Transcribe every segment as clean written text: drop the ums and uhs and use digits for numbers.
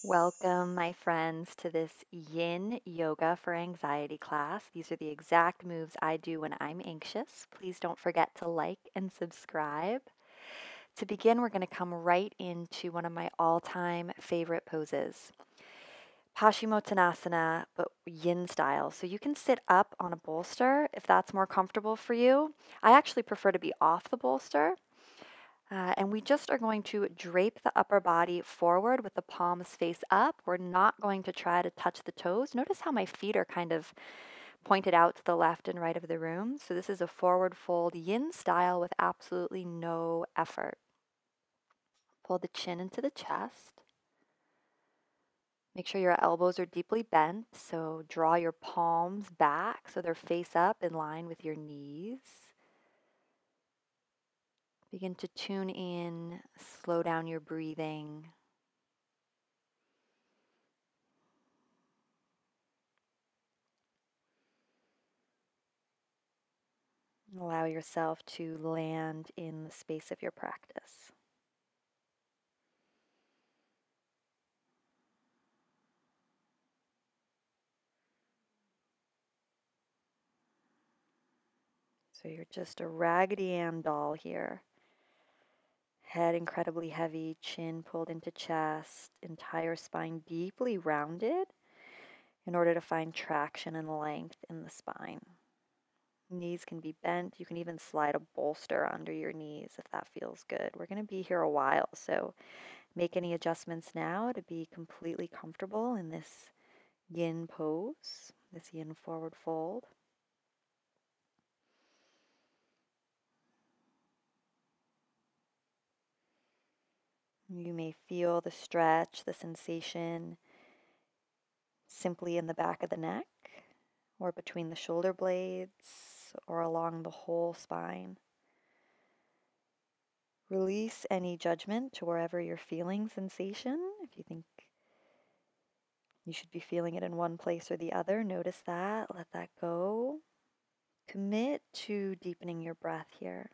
Welcome, my friends, to this Yin Yoga for Anxiety class. These are the exact moves I do when I'm anxious. Please don't forget to like and subscribe. To begin, we're going to come right into one of my all-time favorite poses, Paschimottanasana, but Yin style. So you can sit up on a bolster if that's more comfortable for you. I actually prefer to be off the bolster. And we just are going to drape the upper body forward with the palms face up. We're not going to try to touch the toes. Notice how my feet are kind of pointed out to the left and right of the room. So this is a forward fold yin style with absolutely no effort. Pull the chin into the chest. Make sure your elbows are deeply bent. So draw your palms back so they're face up in line with your knees. Begin to tune in, slow down your breathing. Allow yourself to land in the space of your practice. So you're just a Raggedy Ann doll here. Head incredibly heavy, chin pulled into chest, entire spine deeply rounded in order to find traction and length in the spine. Knees can be bent. You can even slide a bolster under your knees if that feels good. We're going to be here a while, so make any adjustments now to be completely comfortable in this yin pose, this yin forward fold. You may feel the stretch, the sensation simply in the back of the neck or between the shoulder blades or along the whole spine. Release any judgment to wherever you're feeling sensation. If you think you should be feeling it in one place or the other, notice that, let that go. Commit to deepening your breath here.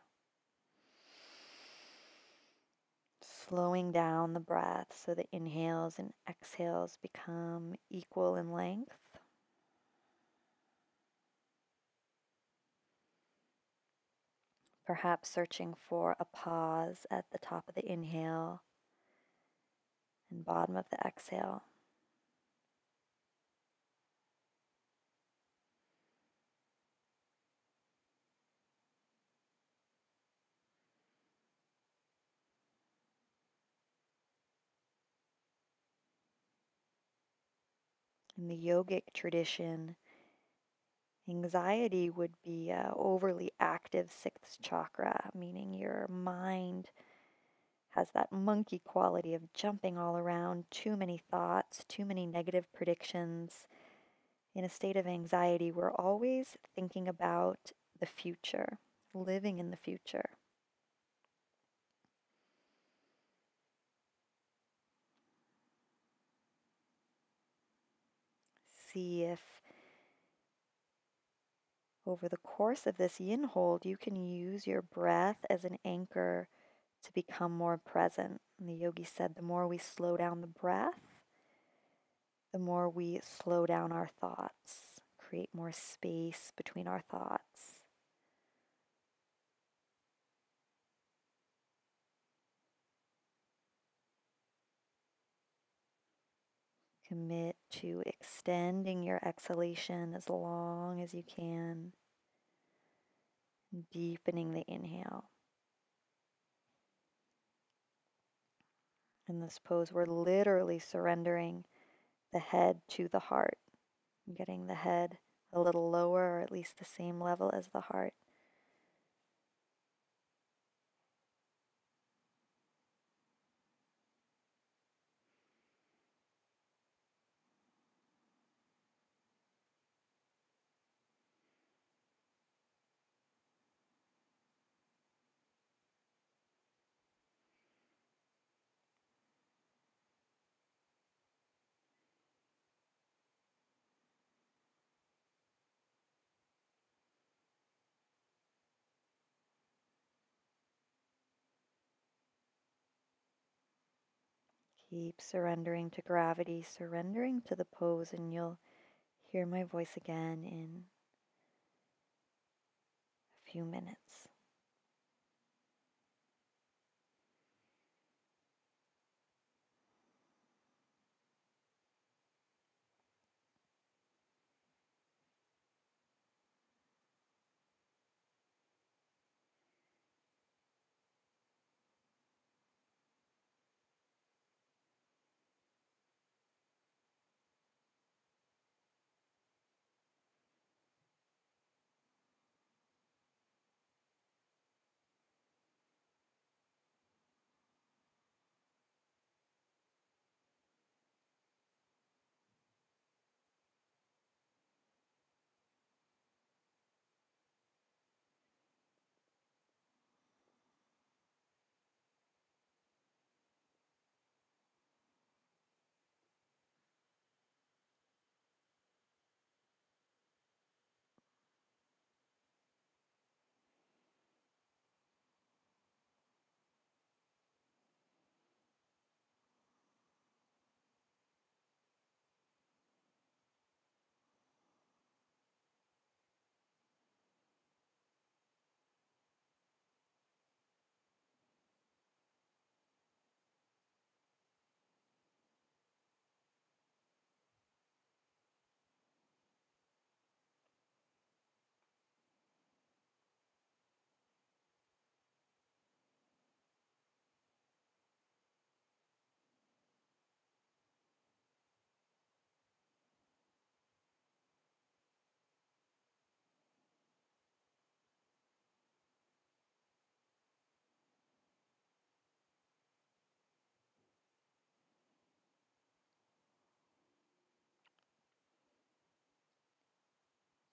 Slowing down the breath so the inhales and exhales become equal in length. Perhaps searching for a pause at the top of the inhale and bottom of the exhale. In the yogic tradition, anxiety would be an overly active sixth chakra, meaning your mind has that monkey quality of jumping all around, too many thoughts, too many negative predictions. In a state of anxiety, we're always thinking about the future, living in the future. See if over the course of this yin hold, you can use your breath as an anchor to become more present. And the yogi said the more we slow down the breath, the more we slow down our thoughts, create more space between our thoughts. Commit to extending your exhalation as long as you can, deepening the inhale. In this pose, we're literally surrendering the head to the heart, getting the head a little lower or at least the same level as the heart. Keep surrendering to gravity, surrendering to the pose, and you'll hear my voice again in a few minutes.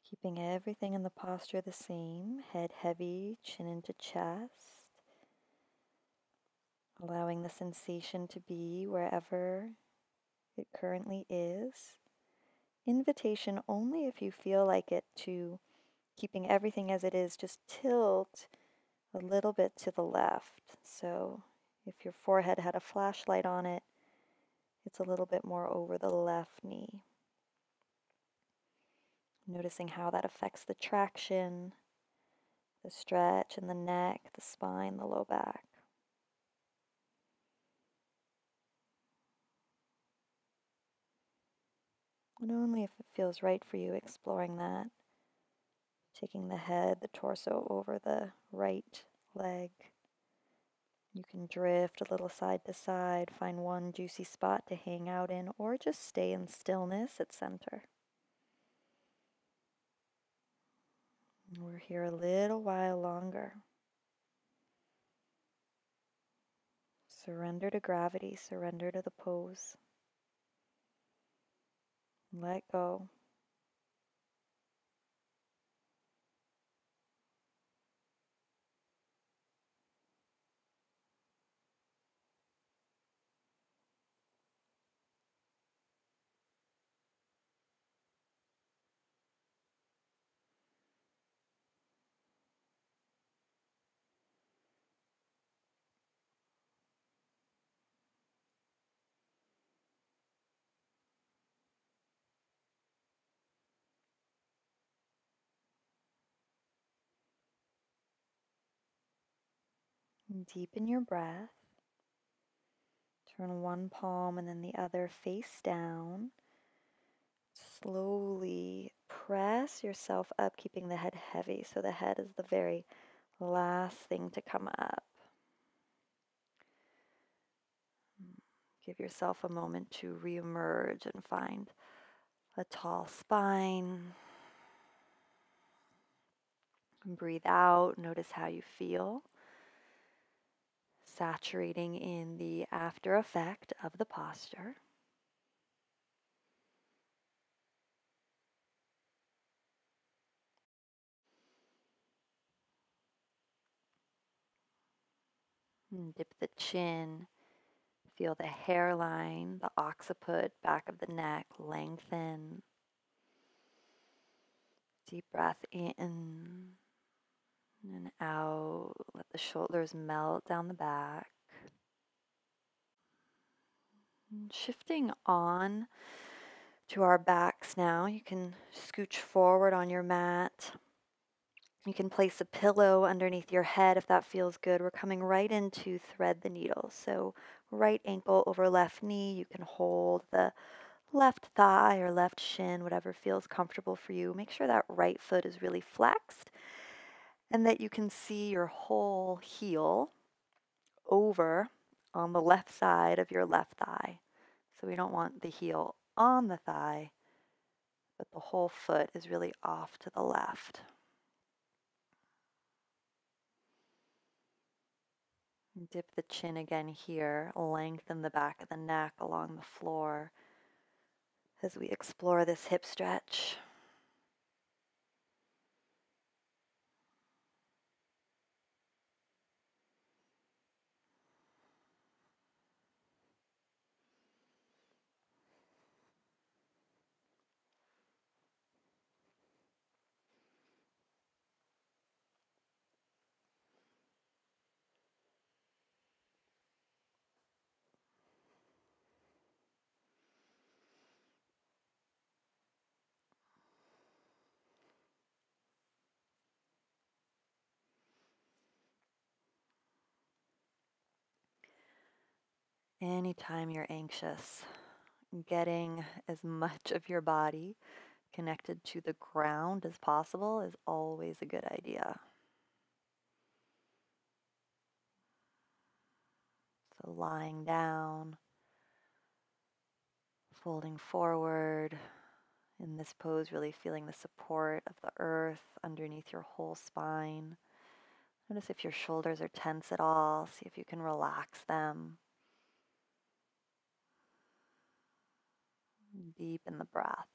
Keeping everything in the posture the same, head heavy, chin into chest, allowing the sensation to be wherever it currently is. Invitation only if you feel like it to keeping everything as it is, just tilt a little bit to the left. So if your forehead had a flashlight on it, it's a little bit more over the left knee. Noticing how that affects the traction, the stretch in the neck, the spine, the low back. And only if it feels right for you, exploring that. Taking the head, the torso over the right leg. You can drift a little side to side, find one juicy spot to hang out in, or just stay in stillness at center. We're here a little while longer. Surrender to gravity, surrender to the pose. Let go. Deepen your breath. Turn one palm and then the other face down. Slowly press yourself up, keeping the head heavy. So the head is the very last thing to come up. Give yourself a moment to reemerge and find a tall spine. Breathe out. Notice how you feel. Saturating in the after effect of the posture. And dip the chin. Feel the hairline, the occiput, back of the neck lengthen. Deep breath in and out. Let the shoulders melt down the back. And shifting on to our backs now, you can scooch forward on your mat. You can place a pillow underneath your head if that feels good. We're coming right into thread the needle. So right ankle over left knee. You can hold the left thigh or left shin, whatever feels comfortable for you. Make sure that right foot is really flexed and that you can see your whole heel over on the left side of your left thigh. So we don't want the heel on the thigh, but the whole foot is really off to the left. Dip the chin again here, lengthen the back of the neck along the floor as we explore this hip stretch. Anytime you're anxious, getting as much of your body connected to the ground as possible is always a good idea. So lying down, folding forward in this pose, really feeling the support of the earth underneath your whole spine. Notice if your shoulders are tense at all. See if you can relax them. Deepen the breath.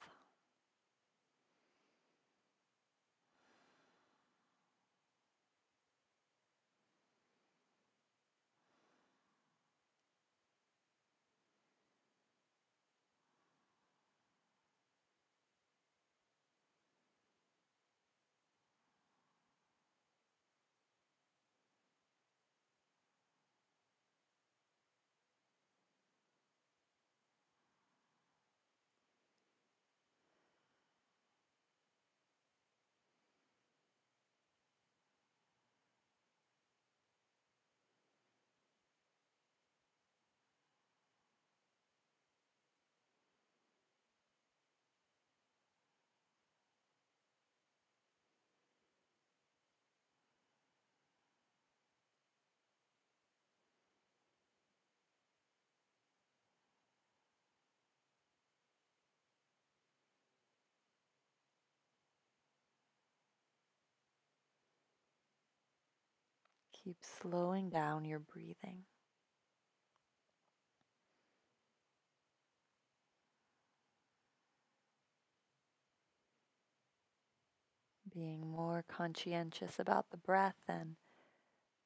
Keep slowing down your breathing. Being more conscientious about the breath than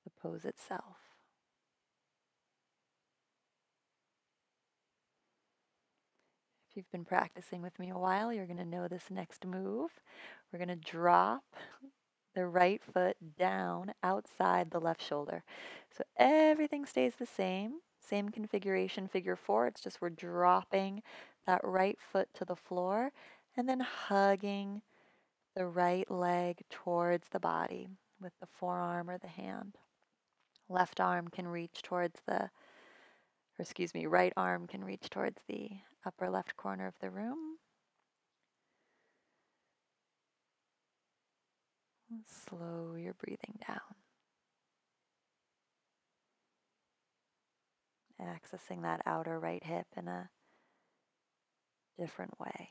the pose itself. If you've been practicing with me a while, you're going to know this next move. We're going to drop the right foot down outside the left shoulder. So everything stays the same configuration, figure four. It's just we're dropping that right foot to the floor and then hugging the right leg towards the body with the forearm or the hand. Left arm can reach towards right arm can reach towards the upper left corner of the room. Slow your breathing down. Accessing that outer right hip in a different way.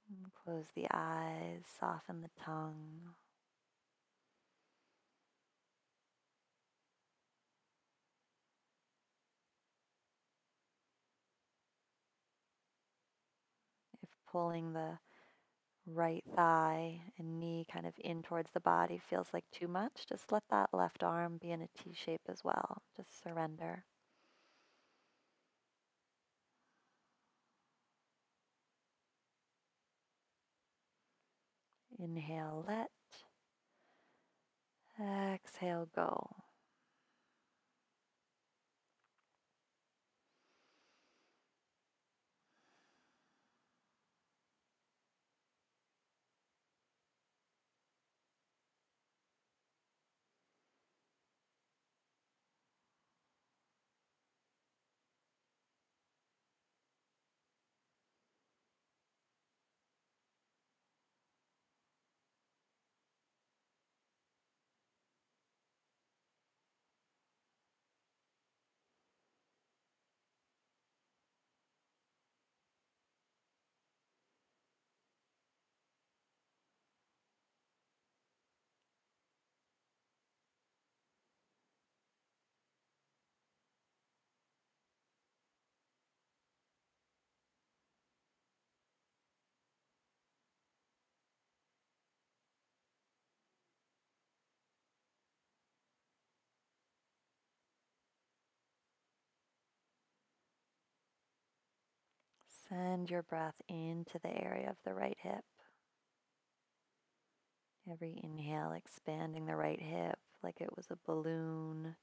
And close the eyes, soften the tongue. If pulling the right thigh and knee kind of in towards the body feels like too much, just let that left arm be in a T shape as well. Just surrender. Inhale, let. Exhale, go. Send your breath into the area of the right hip. Every inhale expanding the right hip like it was a balloon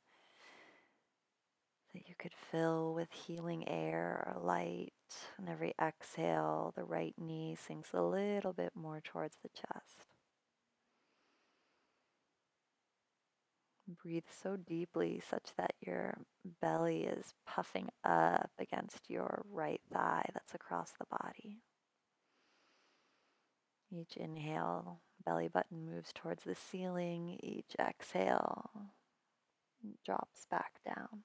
that you could fill with healing air or light. And every exhale, the right knee sinks a little bit more towards the chest. Breathe so deeply such that your belly is puffing up against your right thigh that's across the body. Each inhale, belly button moves towards the ceiling. Each exhale drops back down.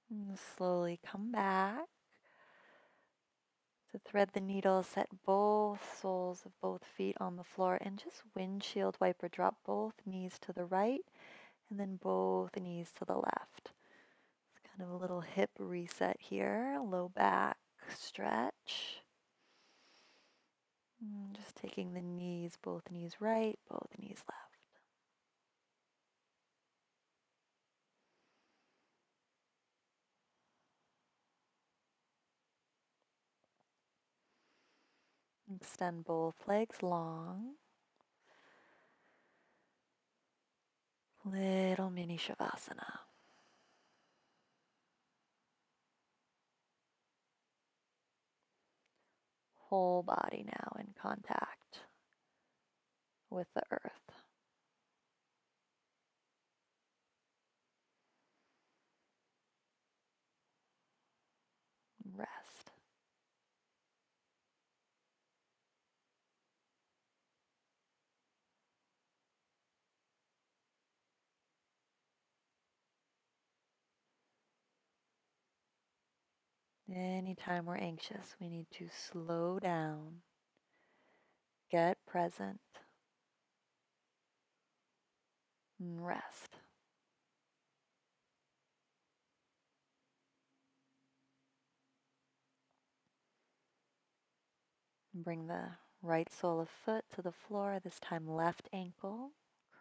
And slowly come back to thread the needle, set both soles of both feet on the floor, and just windshield wiper drop both knees to the right and then both knees to the left. It's kind of a little hip reset here, low back stretch. Just taking the knees, both knees right, both knees left. Extend both legs long. Little mini Shavasana. Whole body now in contact with the earth. Rest. Anytime we're anxious, we need to slow down, get present, and rest. Bring the right sole of foot to the floor, this time left ankle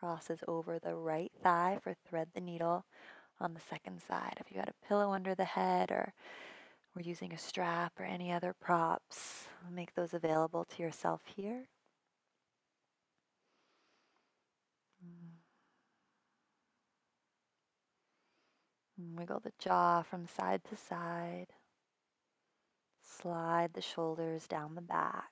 crosses over the right thigh for thread the needle on the second side. If you got a pillow under the head or we're using a strap or any other props, make those available to yourself here. Wiggle the jaw from side to side. Slide the shoulders down the back.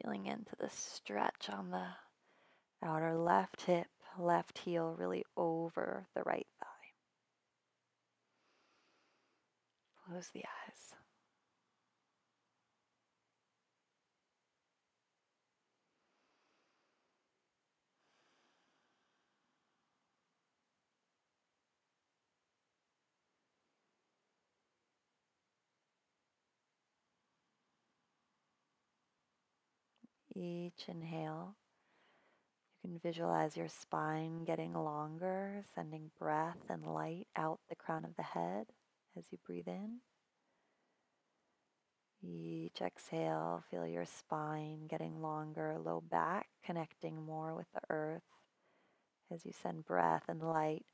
Feeling into the stretch on the outer left hip, left heel really over the right thigh. Close the eyes. Each inhale, You can visualize your spine getting longer, sending breath and light out the crown of the head as you breathe in. Each exhale, feel your spine getting longer, low back connecting more with the earth as you send breath and light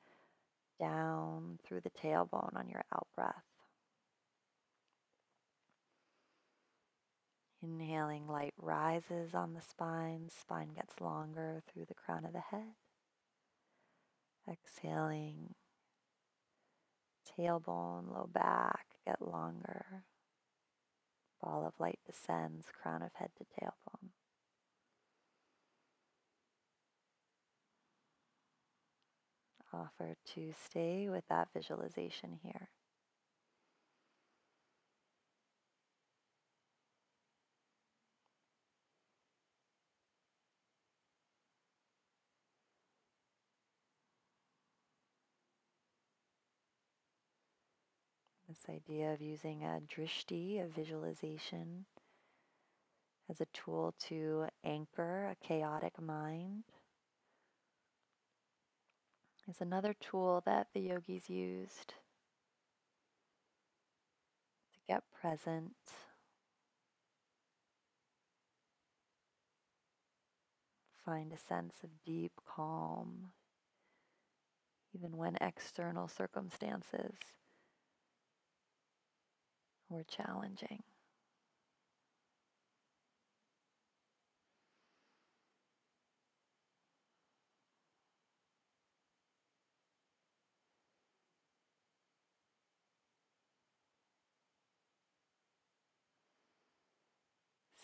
down through the tailbone on your out breath. Inhaling, light rises on the spine gets longer through the crown of the head. Exhaling, tailbone, low back get longer. Ball of light descends, crown of head to tailbone. Offer to stay with that visualization here. This idea of using a drishti, a visualization, as a tool to anchor a chaotic mind is another tool that the yogis used to get present, find a sense of deep calm, even when external circumstances were challenging.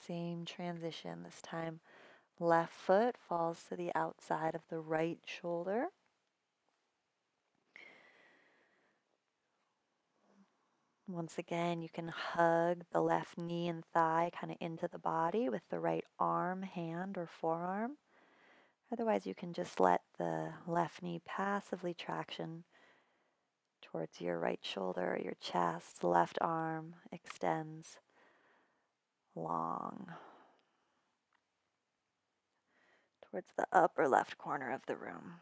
Same transition, this time left foot falls to the outside of the right shoulder. Once again, you can hug the left knee and thigh kind of into the body with the right arm, hand, or forearm. Otherwise, you can just let the left knee passively traction towards your right shoulder, your chest. Left arm extends long towards the upper left corner of the room.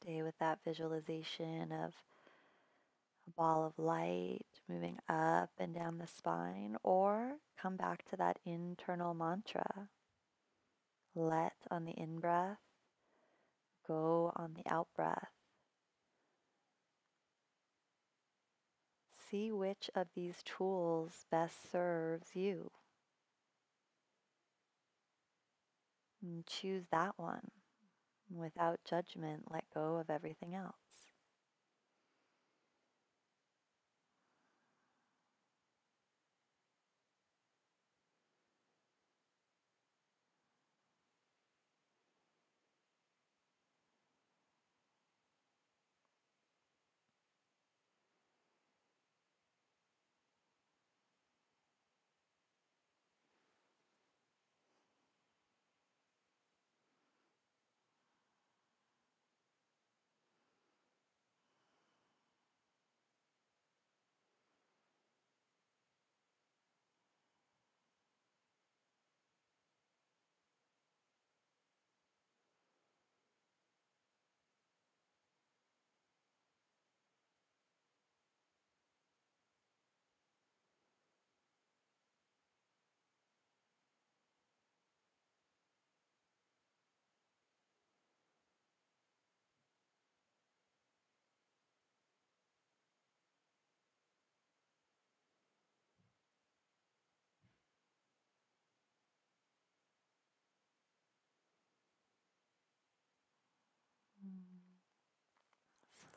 Stay with that visualization of a ball of light moving up and down the spine, or come back to that internal mantra. Let on the in-breath, go on the out-breath. See which of these tools best serves you. And choose that one. Without judgment, let go of everything else.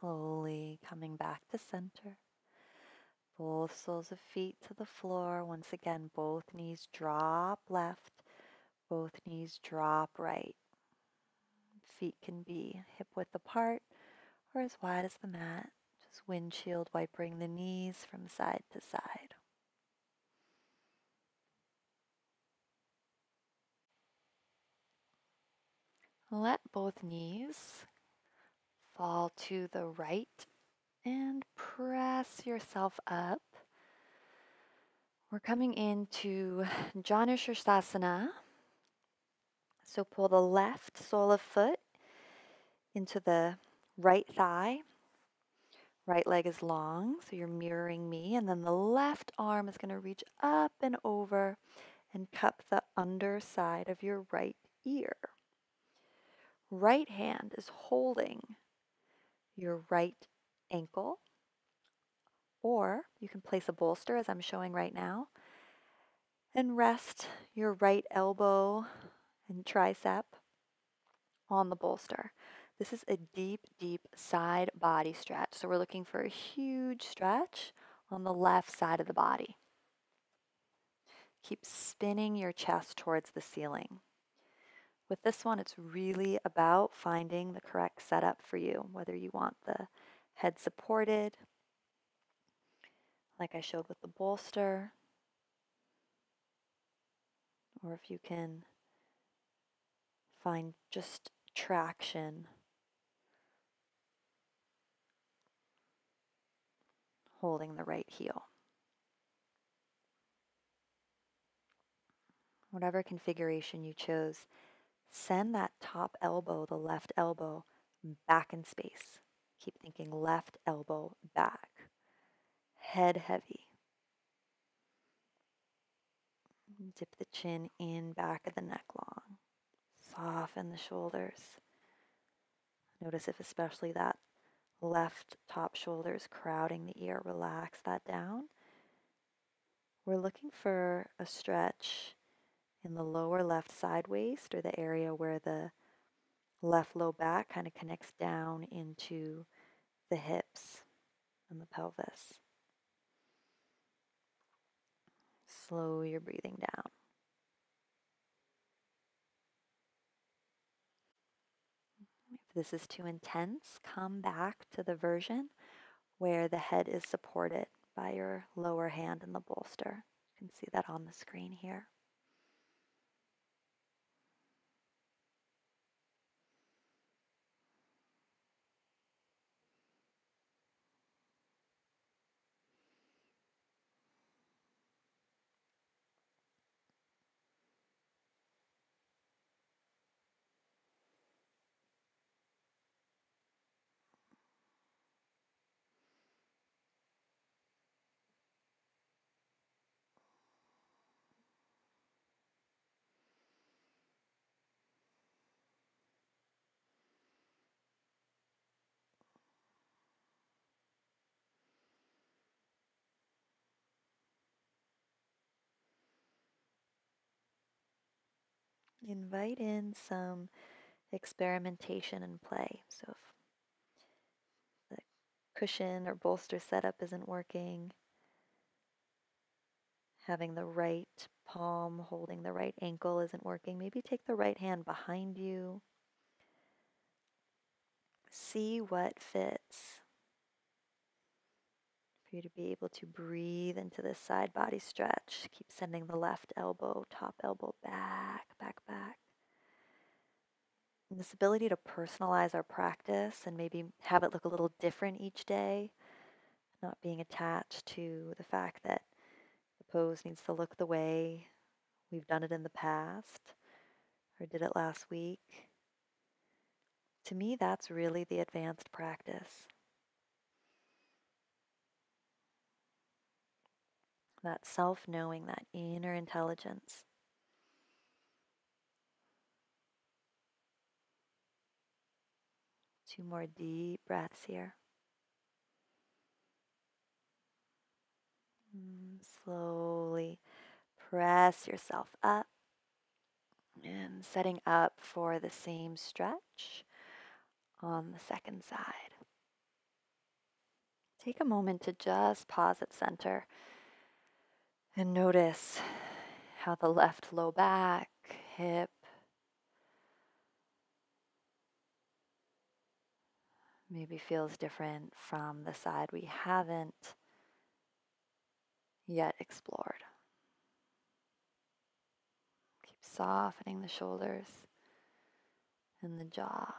Slowly coming back to center. Both soles of feet to the floor. Once again, both knees drop left, both knees drop right. Feet can be hip width apart or as wide as the mat. Just windshield wipering the knees from side to side. Let both knees fall to the right and press yourself up. We're coming into Joni Sursasana. So pull the left sole of foot into the right thigh. Right leg is long, so you're mirroring me. And then the left arm is going to reach up and over and cup the underside of your right ear. Right hand is holding your right ankle, or you can place a bolster as I'm showing right now, and rest your right elbow and tricep on the bolster. This is a deep, deep side body stretch. So we're looking for a huge stretch on the left side of the body. Keep spinning your chest towards the ceiling. With this one, it's really about finding the correct setup for you, whether you want the head supported, like I showed with the bolster, or if you can find just traction holding the right heel. Whatever configuration you chose, send that top elbow, the left elbow, back in space. Keep thinking left elbow back. Head heavy. Dip the chin in, back of the neck long. Soften the shoulders. Notice if especially that left top shoulder is crowding the ear. Relax that down. We're looking for a stretch in the lower left side waist, or the area where the left low back kind of connects down into the hips and the pelvis. Slow your breathing down. If this is too intense, come back to the version where the head is supported by your lower hand in the bolster. You can see that on the screen here. Invite in some experimentation and play. So if the cushion or bolster setup isn't working, having the right palm holding the right ankle isn't working, maybe take the right hand behind you. See what fits for you to be able to breathe into this side body stretch. Keep sending the left elbow, top elbow back, back, back. And this ability to personalize our practice and maybe have it look a little different each day, not being attached to the fact that the pose needs to look the way we've done it in the past or did it last week. To me, that's really the advanced practice. That self-knowing, that inner intelligence. Two more deep breaths here. Slowly press yourself up and setting up for the same stretch on the second side. Take a moment to just pause at center and notice how the left low back, hip, maybe feels different from the side we haven't yet explored. Keep softening the shoulders and the jaw.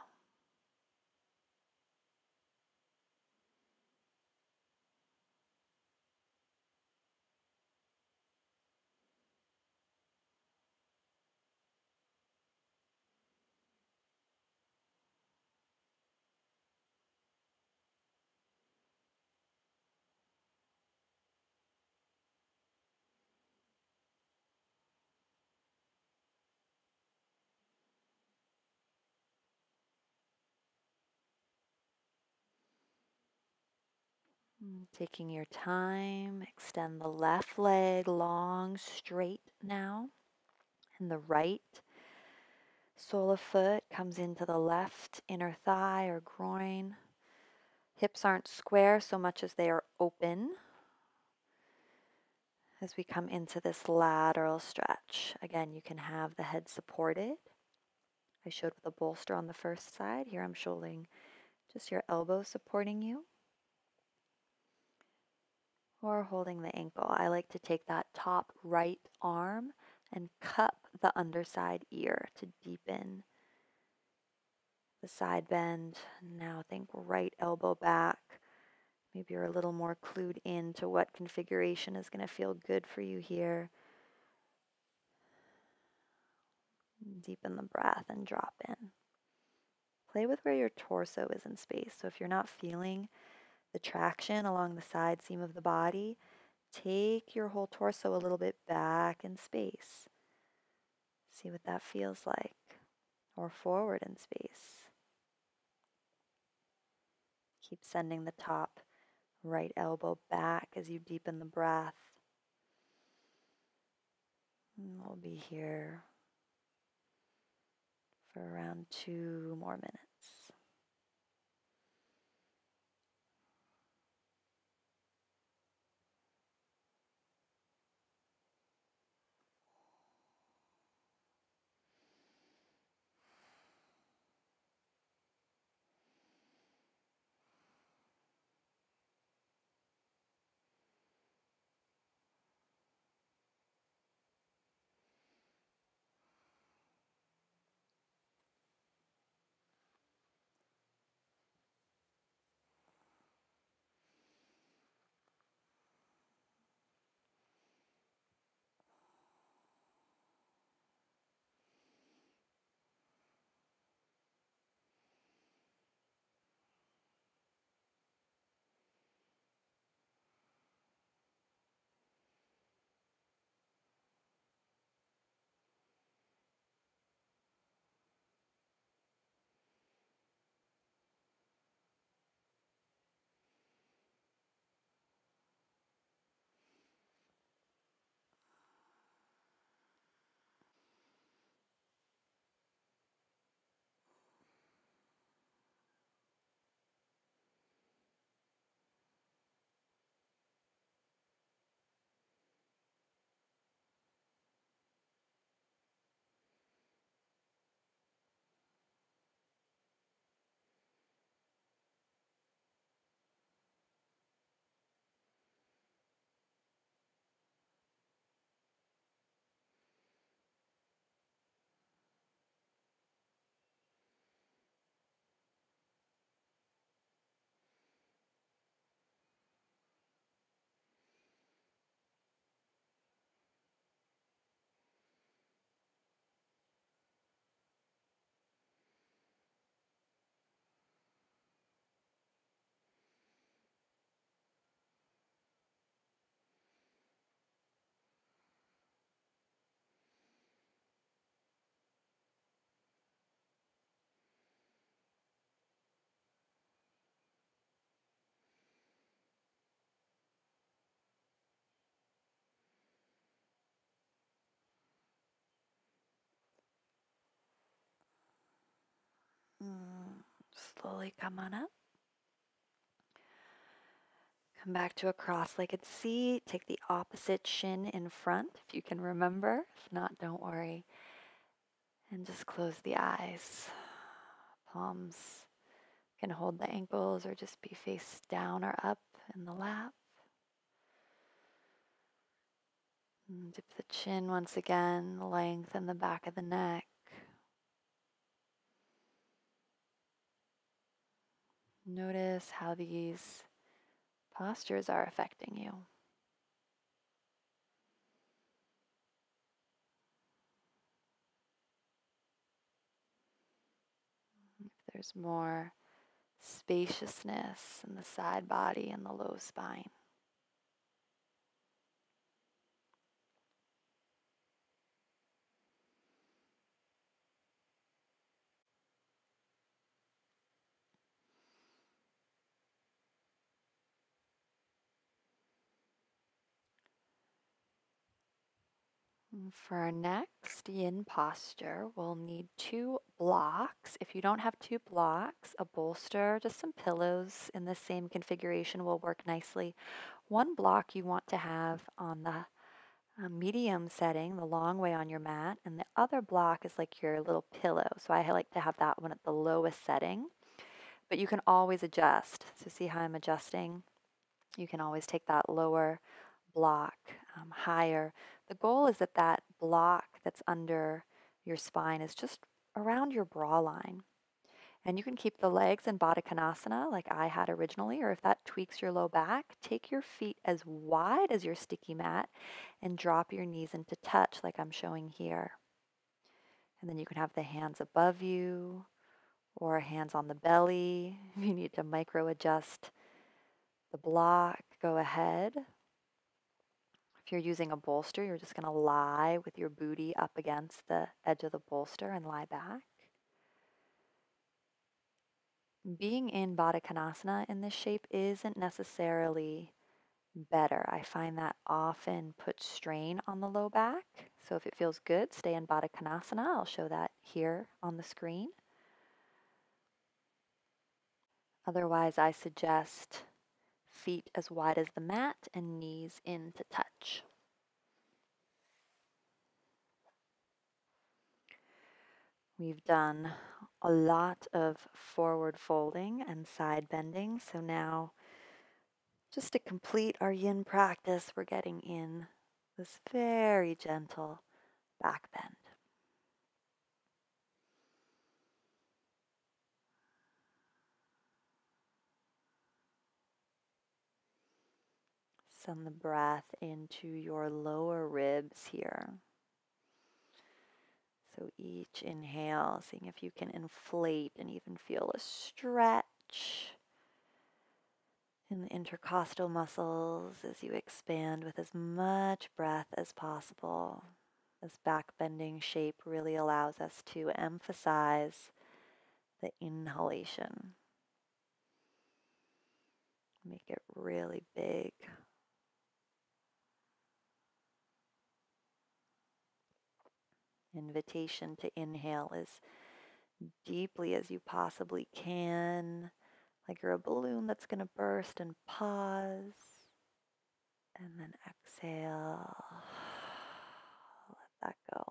Taking your time, extend the left leg long, straight now, and the right sole of foot comes into the left inner thigh or groin. Hips aren't square so much as they are open as we come into this lateral stretch. Again, you can have the head supported. I showed with a bolster on the first side. Here I'm showing just your elbow supporting you, or holding the ankle. I like to take that top right arm and cup the underside ear to deepen the side bend. Now think right elbow back. Maybe you're a little more clued in to what configuration is going to feel good for you here. Deepen the breath and drop in. Play with where your torso is in space. So if you're not feeling the traction along the side seam of the body, take your whole torso a little bit back in space. See what that feels like. Or forward in space. Keep sending the top right elbow back as you deepen the breath. And we'll be here for around 2 more minutes. Slowly come on up. Come back to a cross-legged seat. Take the opposite shin in front if you can remember. If not, don't worry. And just close the eyes. Palms can hold the ankles or just be face down or up in the lap. And dip the chin once again, lengthen the back of the neck. Notice how these postures are affecting you. If there's more spaciousness in the side body and the low spine. And for our next yin posture, we'll need 2 blocks. If you don't have 2 blocks, a bolster, just some pillows in the same configuration will work nicely. One block you want to have on the medium setting, the long way on your mat, and the other block is like your little pillow. So I like to have that one at the lowest setting, but you can always adjust. So see how I'm adjusting? You can always take that lower block higher. The goal is that that block that's under your spine is just around your bra line. And you can keep the legs in Baddha Konasana like I had originally, or if that tweaks your low back, take your feet as wide as your sticky mat and drop your knees into touch like I'm showing here. And then you can have the hands above you or hands on the belly. If you need to micro adjust the block, go ahead. If you're using a bolster, you're just going to lie with your booty up against the edge of the bolster and lie back. Being in Baddha Konasana in this shape isn't necessarily better. I find that often puts strain on the low back. So if it feels good, stay in Baddha Konasana. I'll show that here on the screen. Otherwise, I suggest feet as wide as the mat and knees in to touch. We've done a lot of forward folding and side bending. So now, just to complete our yin practice, we're getting in this very gentle back bend. Send the breath into your lower ribs here. So each inhale, seeing if you can inflate and even feel a stretch in the intercostal muscles as you expand with as much breath as possible. This back bending shape really allows us to emphasize the inhalation. Make it really big. Invitation to inhale as deeply as you possibly can, like you're a balloon that's going to burst, and pause. And then exhale. Let that go.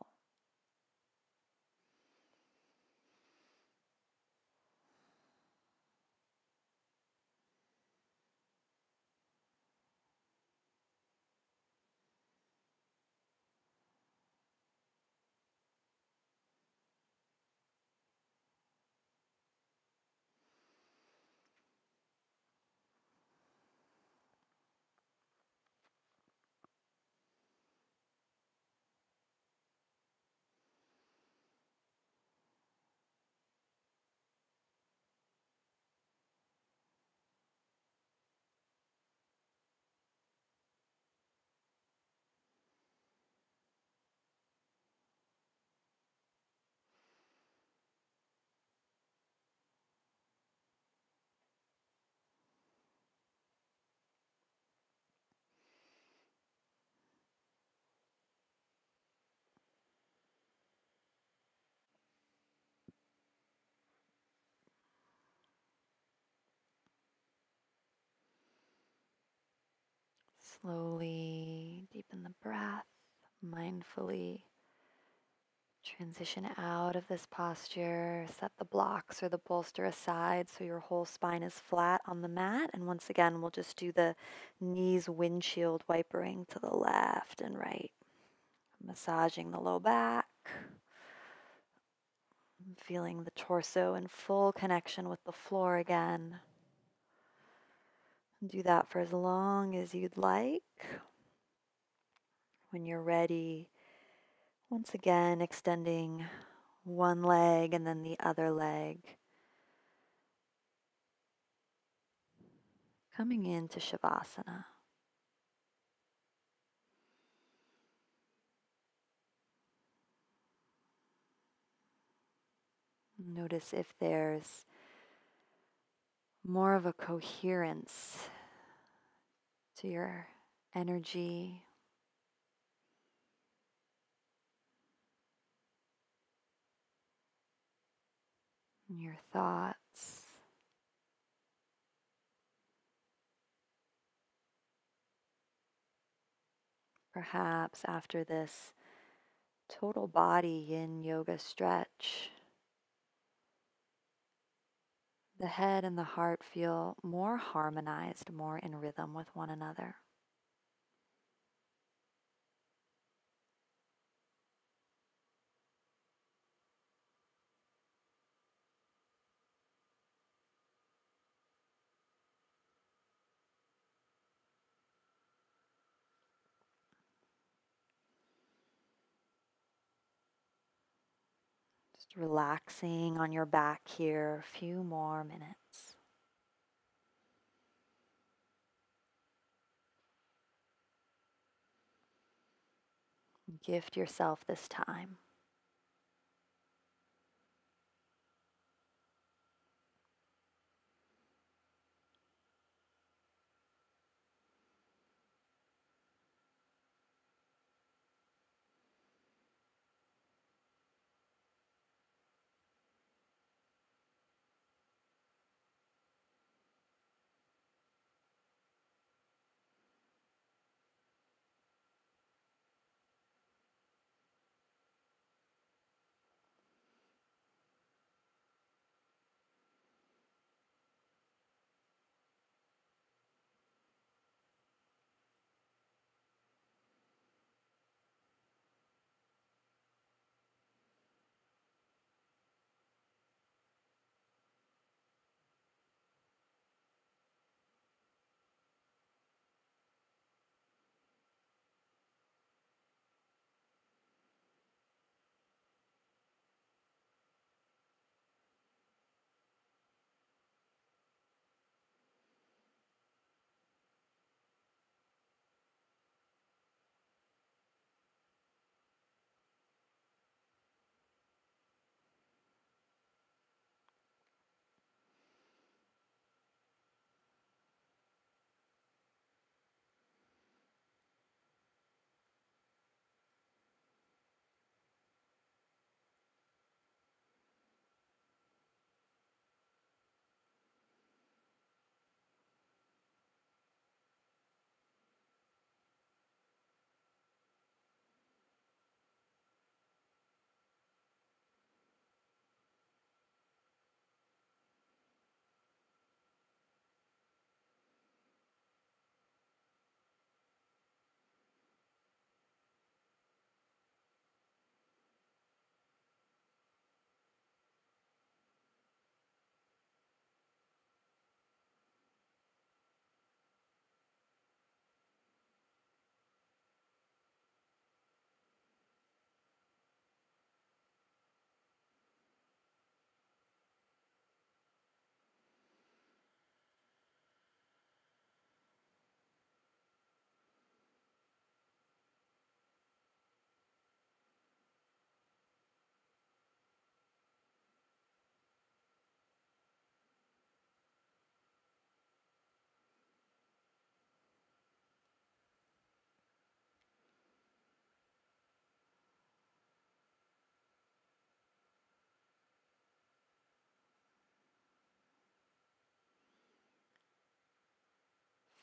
Slowly deepen the breath, mindfully transition out of this posture. Set the blocks or the bolster aside so your whole spine is flat on the mat. And once again, we'll just do the knees windshield wipering to the left and right, massaging the low back, feeling the torso in full connection with the floor again. Do that for as long as you'd like. When you're ready, once again extending one leg and then the other leg. Coming into Shavasana. Notice if there's more of a coherence to your energy, and your thoughts. Perhaps after this total body yin yoga stretch, the head and the heart feel more harmonized, more in rhythm with one another. Just relaxing on your back here, a few more minutes. Gift yourself this time.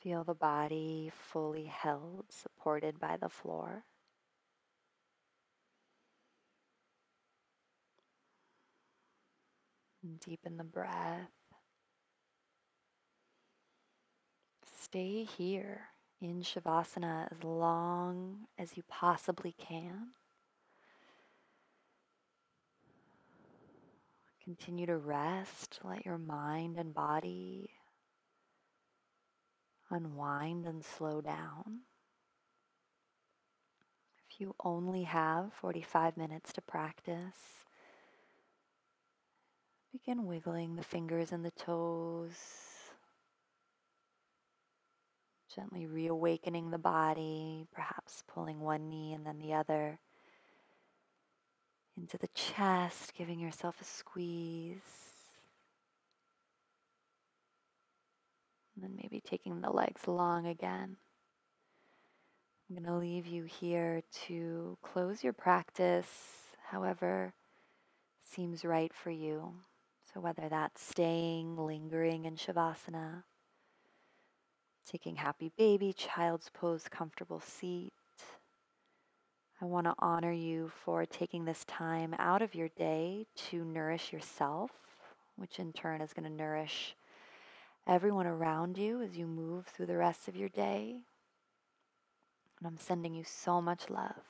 Feel the body fully held, supported by the floor. And deepen the breath. Stay here in Shavasana as long as you possibly can. Continue to rest. Let your mind and body unwind and slow down. If you only have 45 minutes to practice, begin wiggling the fingers and the toes, gently reawakening the body, perhaps pulling one knee and then the other into the chest, giving yourself a squeeze. And then maybe taking the legs long again. I'm going to leave you here to close your practice however seems right for you. So whether that's staying, lingering in Shavasana, taking happy baby, child's pose, comfortable seat. I want to honor you for taking this time out of your day to nourish yourself, which in turn is going to nourish everyone around you as you move through the rest of your day. And I'm sending you so much love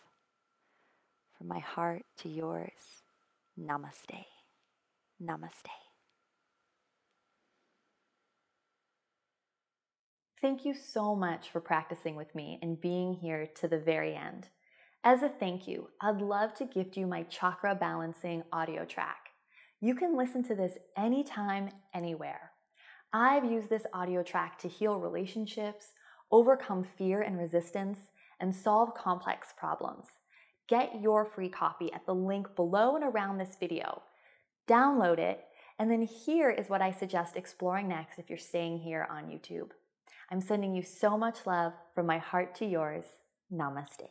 from my heart to yours. Namaste. Namaste. Thank you so much for practicing with me and being here to the very end. As a thank you, I'd love to gift you my chakra balancing audio track. You can listen to this anytime, anywhere. I've used this audio track to heal relationships, overcome fear and resistance, and solve complex problems. Get your free copy at the link below and around this video. Download it, and then here is what I suggest exploring next if you're staying here on YouTube. I'm sending you so much love from my heart to yours. Namaste.